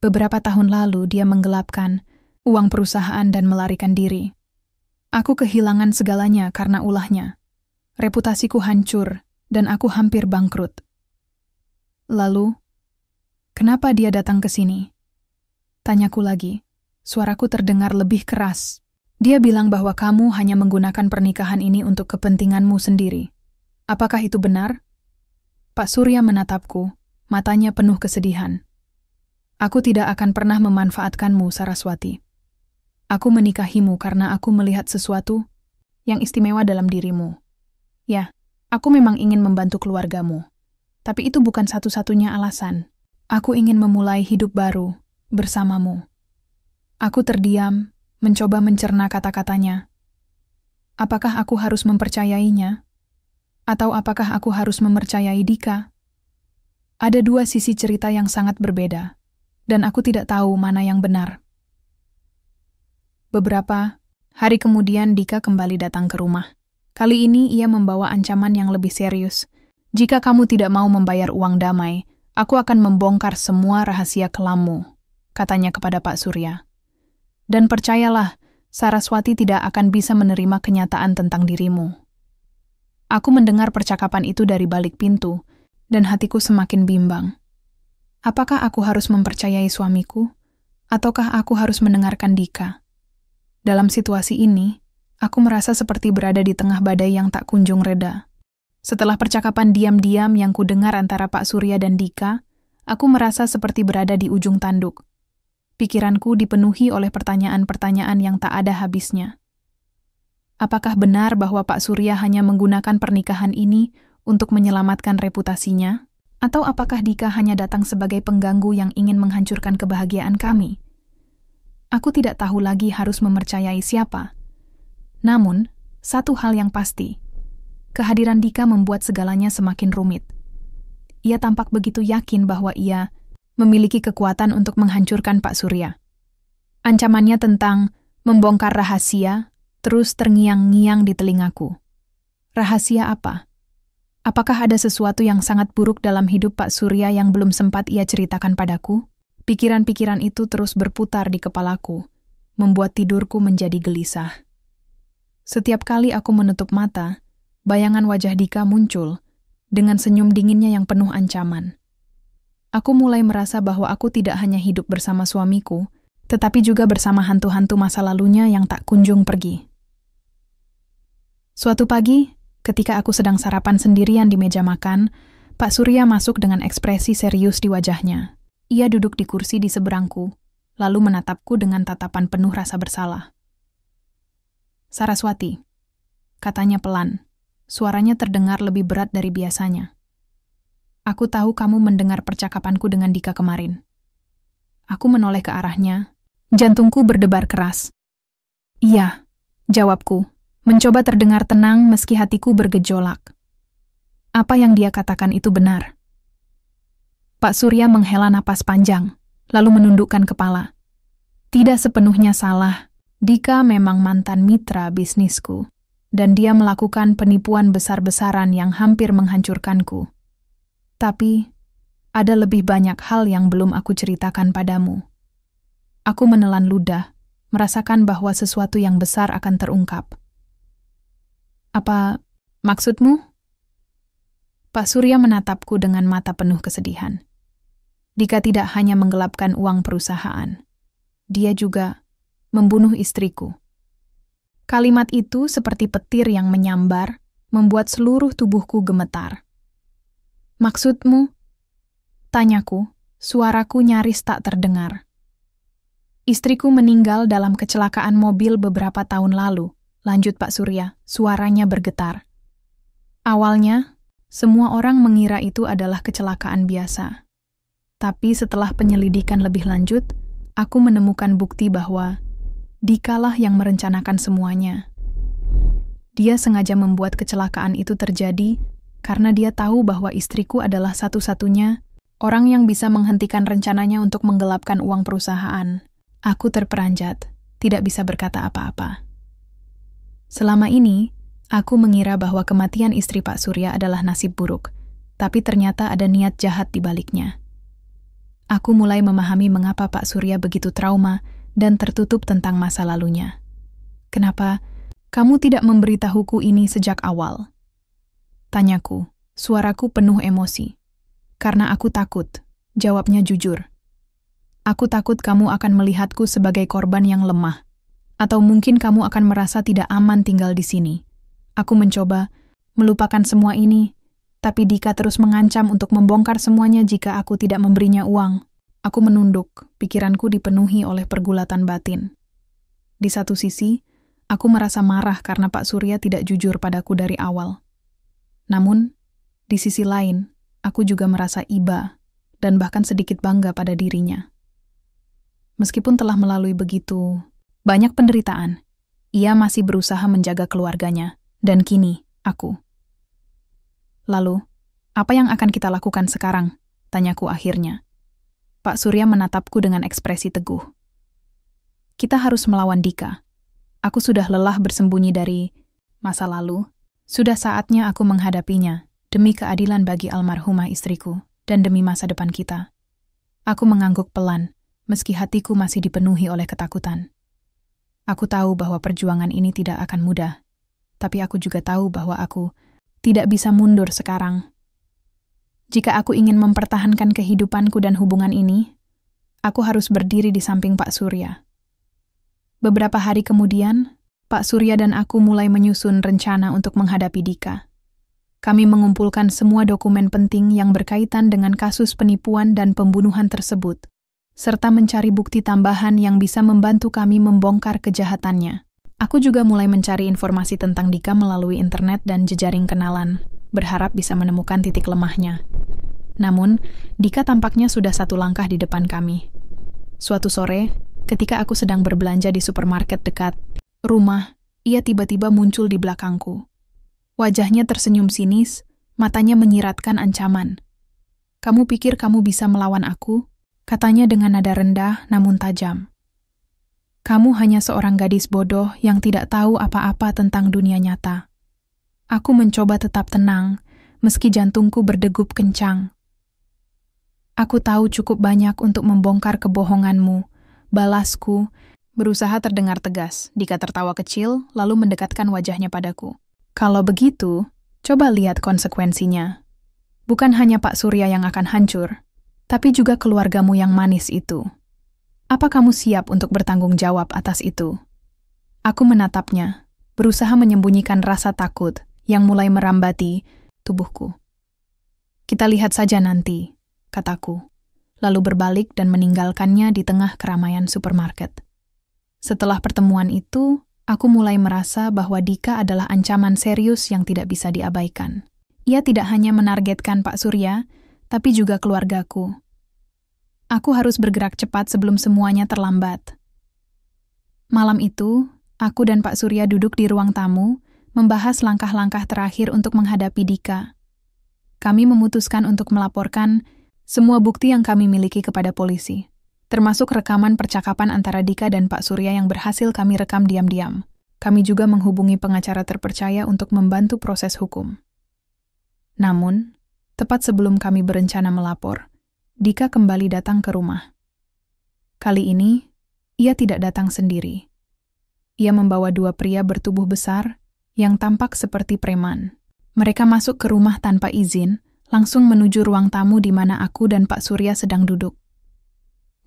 Beberapa tahun lalu dia menggelapkan uang perusahaan dan melarikan diri. Aku kehilangan segalanya karena ulahnya. Reputasiku hancur dan aku hampir bangkrut. Lalu, kenapa dia datang ke sini? Tanyaku lagi. Suaraku terdengar lebih keras. Dia bilang bahwa kamu hanya menggunakan pernikahan ini untuk kepentinganmu sendiri. Apakah itu benar? Pak Surya menatapku, matanya penuh kesedihan. Aku tidak akan pernah memanfaatkanmu, Saraswati. Aku menikahimu karena aku melihat sesuatu yang istimewa dalam dirimu. Ya, aku memang ingin membantu keluargamu. Tapi itu bukan satu-satunya alasan. Aku ingin memulai hidup baru bersamamu. Aku terdiam, mencoba mencerna kata-katanya. Apakah aku harus mempercayainya? Atau apakah aku harus mempercayai Dika? Ada dua sisi cerita yang sangat berbeda, dan aku tidak tahu mana yang benar. Beberapa hari kemudian Dika kembali datang ke rumah. Kali ini ia membawa ancaman yang lebih serius. Jika kamu tidak mau membayar uang damai, aku akan membongkar semua rahasia kelammu, katanya kepada Pak Surya. Dan percayalah, Saraswati tidak akan bisa menerima kenyataan tentang dirimu. Aku mendengar percakapan itu dari balik pintu, dan hatiku semakin bimbang. Apakah aku harus mempercayai suamiku, ataukah aku harus mendengarkan Dika? Dalam situasi ini, aku merasa seperti berada di tengah badai yang tak kunjung reda. Setelah percakapan diam-diam yang kudengar antara Pak Surya dan Dika, aku merasa seperti berada di ujung tanduk. Pikiranku dipenuhi oleh pertanyaan-pertanyaan yang tak ada habisnya. Apakah benar bahwa Pak Surya hanya menggunakan pernikahan ini untuk menyelamatkan reputasinya? Atau apakah Dika hanya datang sebagai pengganggu yang ingin menghancurkan kebahagiaan kami? Aku tidak tahu lagi harus mempercayai siapa. Namun, satu hal yang pasti, kehadiran Dika membuat segalanya semakin rumit. Ia tampak begitu yakin bahwa ia memiliki kekuatan untuk menghancurkan Pak Surya. Ancamannya tentang membongkar rahasia terus terngiang-ngiang di telingaku. Rahasia apa? Apakah ada sesuatu yang sangat buruk dalam hidup Pak Surya yang belum sempat ia ceritakan padaku? Pikiran-pikiran itu terus berputar di kepalaku, membuat tidurku menjadi gelisah. Setiap kali aku menutup mata, bayangan wajah Dika muncul dengan senyum dinginnya yang penuh ancaman. Aku mulai merasa bahwa aku tidak hanya hidup bersama suamiku, tetapi juga bersama hantu-hantu masa lalunya yang tak kunjung pergi. Suatu pagi, ketika aku sedang sarapan sendirian di meja makan, Pak Surya masuk dengan ekspresi serius di wajahnya. Ia duduk di kursi di seberangku, lalu menatapku dengan tatapan penuh rasa bersalah. "Saraswati," katanya pelan. Suaranya terdengar lebih berat dari biasanya. "Aku tahu kamu mendengar percakapanku dengan Dika kemarin." Aku menoleh ke arahnya. Jantungku berdebar keras. "Iya," jawabku, mencoba terdengar tenang meski hatiku bergejolak. Apa yang dia katakan itu benar. Pak Surya menghela napas panjang, lalu menundukkan kepala. Tidak sepenuhnya salah, Dika memang mantan mitra bisnisku, dan dia melakukan penipuan besar-besaran yang hampir menghancurkanku. Tapi, ada lebih banyak hal yang belum aku ceritakan padamu. Aku menelan ludah, merasakan bahwa sesuatu yang besar akan terungkap. "Apa maksudmu?" Pak Surya menatapku dengan mata penuh kesedihan. Dika tidak hanya menggelapkan uang perusahaan, dia juga membunuh istriku. Kalimat itu seperti petir yang menyambar, membuat seluruh tubuhku gemetar. "Maksudmu?" tanyaku, suaraku nyaris tak terdengar. "Istriku meninggal dalam kecelakaan mobil beberapa tahun lalu," lanjut Pak Surya, suaranya bergetar. "Awalnya, semua orang mengira itu adalah kecelakaan biasa. Tapi setelah penyelidikan lebih lanjut, aku menemukan bukti bahwa Dikalah yang merencanakan semuanya. Dia sengaja membuat kecelakaan itu terjadi karena dia tahu bahwa istriku adalah satu-satunya orang yang bisa menghentikan rencananya untuk menggelapkan uang perusahaan." Aku terperanjat, tidak bisa berkata apa-apa. Selama ini, aku mengira bahwa kematian istri Pak Surya adalah nasib buruk, tapi ternyata ada niat jahat di baliknya. Aku mulai memahami mengapa Pak Surya begitu trauma dan tertutup tentang masa lalunya. "Kenapa kamu tidak memberitahuku ini sejak awal?" tanyaku, suaraku penuh emosi. "Karena aku takut," jawabnya jujur. "Aku takut kamu akan melihatku sebagai korban yang lemah, atau mungkin kamu akan merasa tidak aman tinggal di sini. Aku mencoba melupakan semua ini, tapi Dika terus mengancam untuk membongkar semuanya jika aku tidak memberinya uang." Aku menunduk, pikiranku dipenuhi oleh pergulatan batin. Di satu sisi, aku merasa marah karena Pak Surya tidak jujur padaku dari awal. Namun, di sisi lain, aku juga merasa iba dan bahkan sedikit bangga pada dirinya. Meskipun telah melalui begitu banyak penderitaan, ia masih berusaha menjaga keluarganya, dan kini, aku. "Lalu, apa yang akan kita lakukan sekarang?" tanyaku akhirnya. Pak Surya menatapku dengan ekspresi teguh. "Kita harus melawan Dika. Aku sudah lelah bersembunyi dari masa lalu. Sudah saatnya aku menghadapinya, demi keadilan bagi almarhumah istriku, dan demi masa depan kita." Aku mengangguk pelan, meski hatiku masih dipenuhi oleh ketakutan. Aku tahu bahwa perjuangan ini tidak akan mudah, tapi aku juga tahu bahwa aku tidak bisa mundur sekarang. Jika aku ingin mempertahankan kehidupanku dan hubungan ini, aku harus berdiri di samping Pak Surya. Beberapa hari kemudian, Pak Surya dan aku mulai menyusun rencana untuk menghadapi Dika. Kami mengumpulkan semua dokumen penting yang berkaitan dengan kasus penipuan dan pembunuhan tersebut, serta mencari bukti tambahan yang bisa membantu kami membongkar kejahatannya. Aku juga mulai mencari informasi tentang Dika melalui internet dan jejaring kenalan, berharap bisa menemukan titik lemahnya. Namun, Dika tampaknya sudah satu langkah di depan kami. Suatu sore, ketika aku sedang berbelanja di supermarket dekat rumah, ia tiba-tiba muncul di belakangku. Wajahnya tersenyum sinis, matanya menyiratkan ancaman. "Kamu pikir kamu bisa melawan aku?" katanya dengan nada rendah namun tajam. "Kamu hanya seorang gadis bodoh yang tidak tahu apa-apa tentang dunia nyata." Aku mencoba tetap tenang, meski jantungku berdegup kencang. "Aku tahu cukup banyak untuk membongkar kebohonganmu," balasku, berusaha terdengar tegas. Dika tertawa kecil, lalu mendekatkan wajahnya padaku. "Kalau begitu, coba lihat konsekuensinya. Bukan hanya Pak Surya yang akan hancur, tapi juga keluargamu yang manis itu. Apa kamu siap untuk bertanggung jawab atas itu?" Aku menatapnya, berusaha menyembunyikan rasa takut yang mulai merambati tubuhku. "Kita lihat saja nanti," kataku. lalu berbalik dan meninggalkannya di tengah keramaian supermarket. Setelah pertemuan itu, aku mulai merasa bahwa Dika adalah ancaman serius yang tidak bisa diabaikan. Ia tidak hanya menargetkan Pak Surya, tapi juga keluargaku. Aku harus bergerak cepat sebelum semuanya terlambat. Malam itu, aku dan Pak Surya duduk di ruang tamu, membahas langkah-langkah terakhir untuk menghadapi Dika. Kami memutuskan untuk melaporkan semua bukti yang kami miliki kepada polisi, termasuk rekaman percakapan antara Dika dan Pak Surya yang berhasil kami rekam diam-diam. Kami juga menghubungi pengacara terpercaya untuk membantu proses hukum. Namun, tepat sebelum kami berencana melapor, Dika kembali datang ke rumah. Kali ini, ia tidak datang sendiri. Ia membawa 2 pria bertubuh besar yang tampak seperti preman. Mereka masuk ke rumah tanpa izin, langsung menuju ruang tamu di mana aku dan Pak Surya sedang duduk.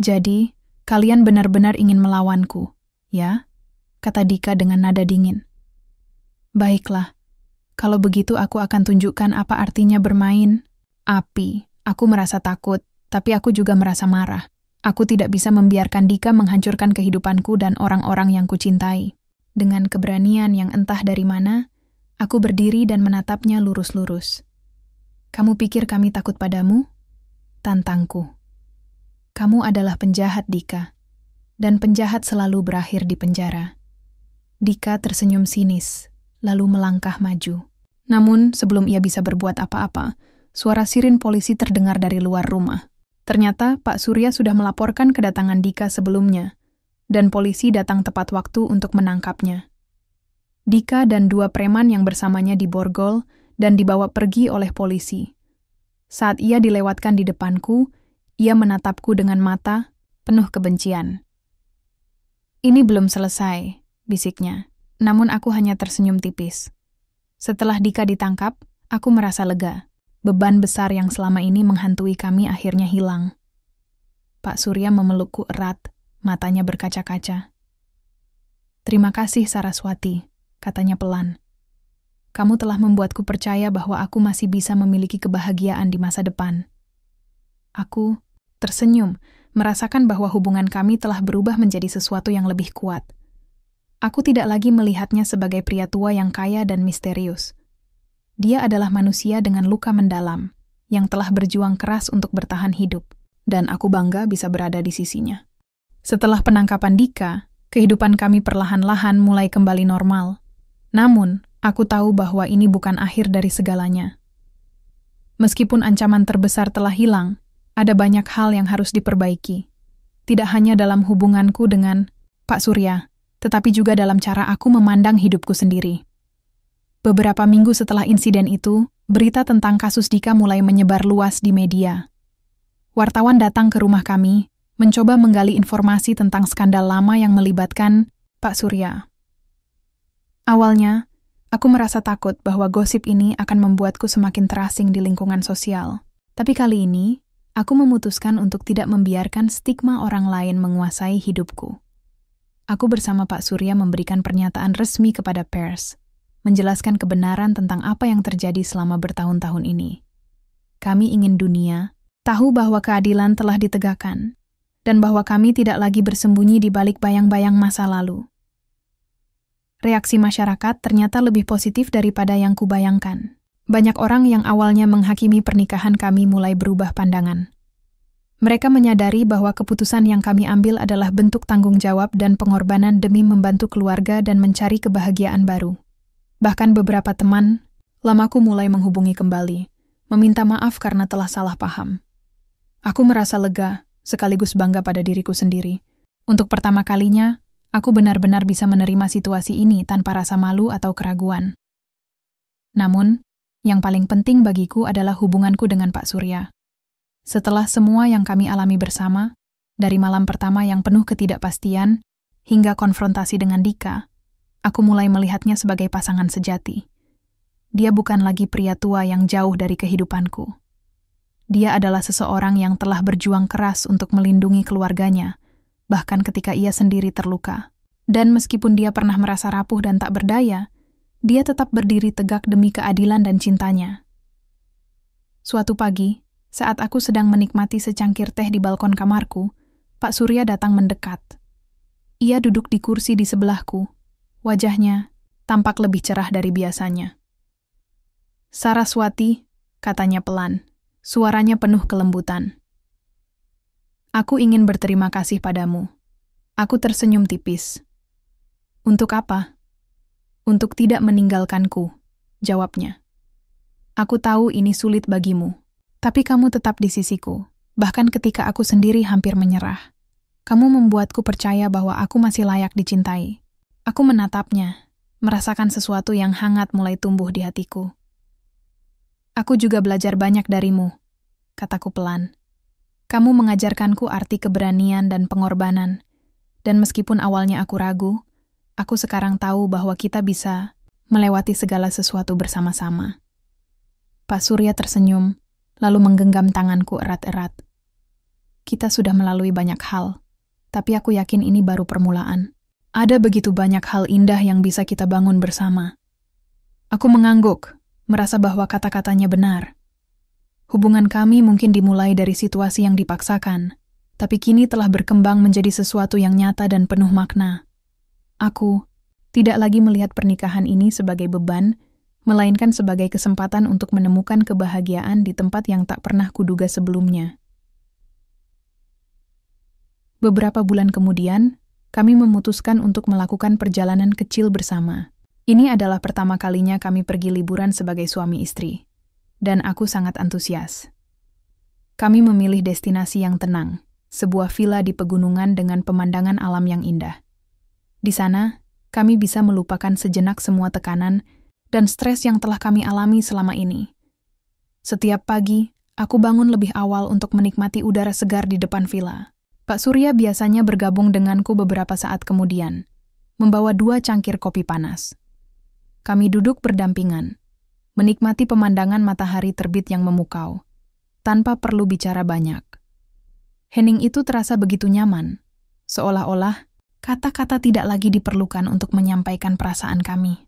"Jadi, kalian benar-benar ingin melawanku, ya?" kata Dika dengan nada dingin. "Baiklah, kalau begitu aku akan tunjukkan apa artinya bermain api." Aku merasa takut, tapi aku juga merasa marah. Aku tidak bisa membiarkan Dika menghancurkan kehidupanku dan orang-orang yang kucintai. Dengan keberanian yang entah dari mana, aku berdiri dan menatapnya lurus-lurus. "Kamu pikir kami takut padamu?" Tantangku. "Kamu adalah penjahat, Dika. Dan penjahat selalu berakhir di penjara." Dika tersenyum sinis, lalu melangkah maju. Namun, sebelum ia bisa berbuat apa-apa, suara sirin polisi terdengar dari luar rumah. Ternyata Pak Surya sudah melaporkan kedatangan Dika sebelumnya, dan polisi datang tepat waktu untuk menangkapnya. Dika dan 2 preman yang bersamanya diborgol dan dibawa pergi oleh polisi. Saat ia dilewatkan di depanku, ia menatapku dengan mata penuh kebencian. "Ini belum selesai," bisiknya, namun aku hanya tersenyum tipis. Setelah Dika ditangkap, aku merasa lega. Beban besar yang selama ini menghantui kami akhirnya hilang. Pak Surya memelukku erat, matanya berkaca-kaca. "Terima kasih, Saraswati," katanya pelan. "Kamu telah membuatku percaya bahwa aku masih bisa memiliki kebahagiaan di masa depan." Aku tersenyum, merasakan bahwa hubungan kami telah berubah menjadi sesuatu yang lebih kuat. Aku tidak lagi melihatnya sebagai pria tua yang kaya dan misterius. Dia adalah manusia dengan luka mendalam, yang telah berjuang keras untuk bertahan hidup, dan aku bangga bisa berada di sisinya. Setelah penangkapan Dika, kehidupan kami perlahan-lahan mulai kembali normal. Namun, aku tahu bahwa ini bukan akhir dari segalanya. Meskipun ancaman terbesar telah hilang, ada banyak hal yang harus diperbaiki. Tidak hanya dalam hubunganku dengan Pak Surya, tetapi juga dalam cara aku memandang hidupku sendiri. Beberapa minggu setelah insiden itu, berita tentang kasus Dika mulai menyebar luas di media. Wartawan datang ke rumah kami, mencoba menggali informasi tentang skandal lama yang melibatkan Pak Surya. Awalnya, aku merasa takut bahwa gosip ini akan membuatku semakin terasing di lingkungan sosial. Tapi kali ini, aku memutuskan untuk tidak membiarkan stigma orang lain menguasai hidupku. Aku bersama Pak Surya memberikan pernyataan resmi kepada pers, menjelaskan kebenaran tentang apa yang terjadi selama bertahun-tahun ini. Kami ingin dunia tahu bahwa keadilan telah ditegakkan, dan bahwa kami tidak lagi bersembunyi di balik bayang-bayang masa lalu. Reaksi masyarakat ternyata lebih positif daripada yang kubayangkan. Banyak orang yang awalnya menghakimi pernikahan kami mulai berubah pandangan. Mereka menyadari bahwa keputusan yang kami ambil adalah bentuk tanggung jawab dan pengorbanan demi membantu keluarga dan mencari kebahagiaan baru. Bahkan beberapa teman lamaku mulai menghubungi kembali, meminta maaf karena telah salah paham. Aku merasa lega, sekaligus bangga pada diriku sendiri. Untuk pertama kalinya, aku benar-benar bisa menerima situasi ini tanpa rasa malu atau keraguan. Namun, yang paling penting bagiku adalah hubunganku dengan Pak Surya. Setelah semua yang kami alami bersama, dari malam pertama yang penuh ketidakpastian, hingga konfrontasi dengan Dika, aku mulai melihatnya sebagai pasangan sejati. Dia bukan lagi pria tua yang jauh dari kehidupanku. Dia adalah seseorang yang telah berjuang keras untuk melindungi keluarganya, bahkan ketika ia sendiri terluka. Dan meskipun dia pernah merasa rapuh dan tak berdaya, dia tetap berdiri tegak demi keadilan dan cintanya. Suatu pagi, Saat aku sedang menikmati secangkir teh di balkon kamarku, Pak Surya datang mendekat. Ia duduk di kursi di sebelahku. Wajahnya tampak lebih cerah dari biasanya. "Saraswati," katanya pelan. Suaranya penuh kelembutan. "Aku ingin berterima kasih padamu." Aku tersenyum tipis. "Untuk apa?" "Untuk tidak meninggalkanku," jawabnya. "Aku tahu ini sulit bagimu, tapi kamu tetap di sisiku, bahkan ketika aku sendiri hampir menyerah. Kamu membuatku percaya bahwa aku masih layak dicintai." Aku menatapnya, merasakan sesuatu yang hangat mulai tumbuh di hatiku. "Aku juga belajar banyak darimu," kataku pelan. "Kamu mengajarkanku arti keberanian dan pengorbanan, dan meskipun awalnya aku ragu, aku sekarang tahu bahwa kita bisa melewati segala sesuatu bersama-sama." Pak Surya tersenyum, lalu menggenggam tanganku erat-erat. "Kita sudah melalui banyak hal, tapi aku yakin ini baru permulaan. Ada begitu banyak hal indah yang bisa kita bangun bersama." Aku mengangguk, merasa bahwa kata-katanya benar. Hubungan kami mungkin dimulai dari situasi yang dipaksakan, tapi kini telah berkembang menjadi sesuatu yang nyata dan penuh makna. Aku tidak lagi melihat pernikahan ini sebagai beban, melainkan sebagai kesempatan untuk menemukan kebahagiaan di tempat yang tak pernah kuduga sebelumnya. Beberapa bulan kemudian, kami memutuskan untuk melakukan perjalanan kecil bersama. Ini adalah pertama kalinya kami pergi liburan sebagai suami istri, dan aku sangat antusias. Kami memilih destinasi yang tenang, sebuah villa di pegunungan dengan pemandangan alam yang indah. Di sana, kami bisa melupakan sejenak semua tekanan dan stres yang telah kami alami selama ini. Setiap pagi, aku bangun lebih awal untuk menikmati udara segar di depan villa. Pak Surya biasanya bergabung denganku beberapa saat kemudian, membawa 2 cangkir kopi panas. Kami duduk berdampingan, menikmati pemandangan matahari terbit yang memukau, tanpa perlu bicara banyak. Hening itu terasa begitu nyaman, seolah-olah kata-kata tidak lagi diperlukan untuk menyampaikan perasaan kami.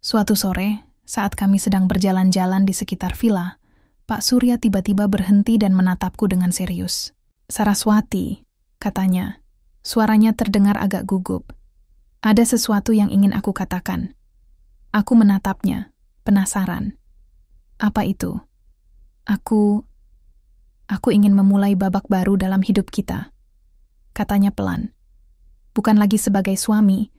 Suatu sore, saat kami sedang berjalan-jalan di sekitar villa, Pak Surya tiba-tiba berhenti dan menatapku dengan serius. "Saraswati," katanya. Suaranya terdengar agak gugup. "Ada sesuatu yang ingin aku katakan." Aku menatapnya, penasaran. "Apa itu?" Aku ingin memulai babak baru dalam hidup kita," katanya pelan. "Bukan lagi sebagai suami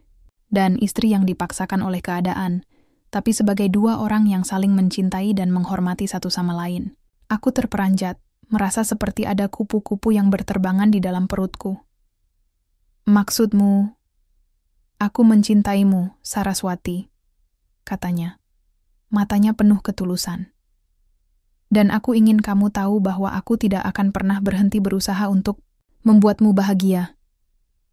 dan istri yang dipaksakan oleh keadaan, tapi sebagai 2 orang yang saling mencintai dan menghormati satu sama lain." Aku terperanjat, merasa seperti ada kupu-kupu yang berterbangan di dalam perutku. "Maksudmu?" "Aku mencintaimu, Saraswati," katanya. Matanya penuh ketulusan. "Dan aku ingin kamu tahu bahwa aku tidak akan pernah berhenti berusaha untuk membuatmu bahagia."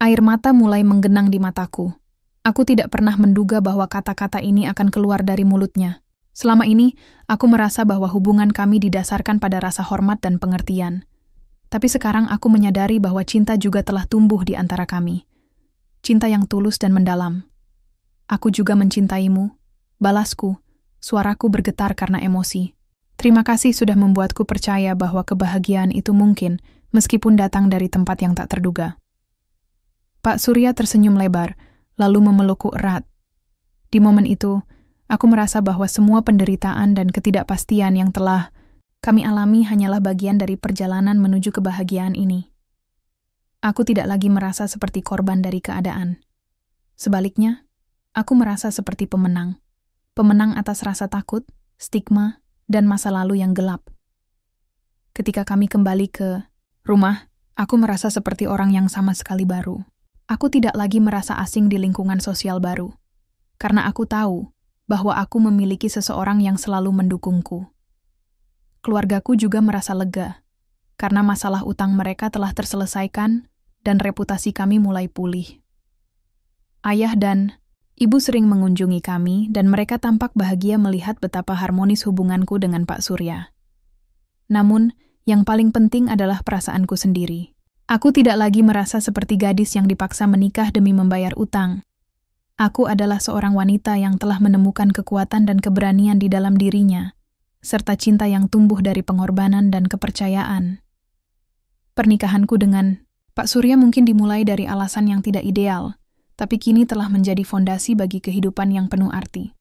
Air mata mulai menggenang di mataku. Aku tidak pernah menduga bahwa kata-kata ini akan keluar dari mulutnya. Selama ini, aku merasa bahwa hubungan kami didasarkan pada rasa hormat dan pengertian. Tapi sekarang aku menyadari bahwa cinta juga telah tumbuh di antara kami. Cinta yang tulus dan mendalam. "Aku juga mencintaimu," balasku, suaraku bergetar karena emosi. "Terima kasih sudah membuatku percaya bahwa kebahagiaan itu mungkin, meskipun datang dari tempat yang tak terduga." Pak Surya tersenyum lebar, lalu memelukku erat. Di momen itu, aku merasa bahwa semua penderitaan dan ketidakpastian yang telah kami alami hanyalah bagian dari perjalanan menuju kebahagiaan ini. Aku tidak lagi merasa seperti korban dari keadaan. Sebaliknya, aku merasa seperti pemenang. Pemenang atas rasa takut, stigma, dan masa lalu yang gelap. Ketika kami kembali ke rumah, aku merasa seperti orang yang sama sekali baru. Aku tidak lagi merasa asing di lingkungan sosial baru, karena aku tahu bahwa aku memiliki seseorang yang selalu mendukungku. Keluargaku juga merasa lega, karena masalah utang mereka telah terselesaikan dan reputasi kami mulai pulih. Ayah dan ibu sering mengunjungi kami dan mereka tampak bahagia melihat betapa harmonis hubunganku dengan Pak Surya. Namun, yang paling penting adalah perasaanku sendiri. Aku tidak lagi merasa seperti gadis yang dipaksa menikah demi membayar utang. Aku adalah seorang wanita yang telah menemukan kekuatan dan keberanian di dalam dirinya, serta cinta yang tumbuh dari pengorbanan dan kepercayaan. Pernikahanku dengan Pak Surya mungkin dimulai dari alasan yang tidak ideal, tapi kini telah menjadi fondasi bagi kehidupan yang penuh arti.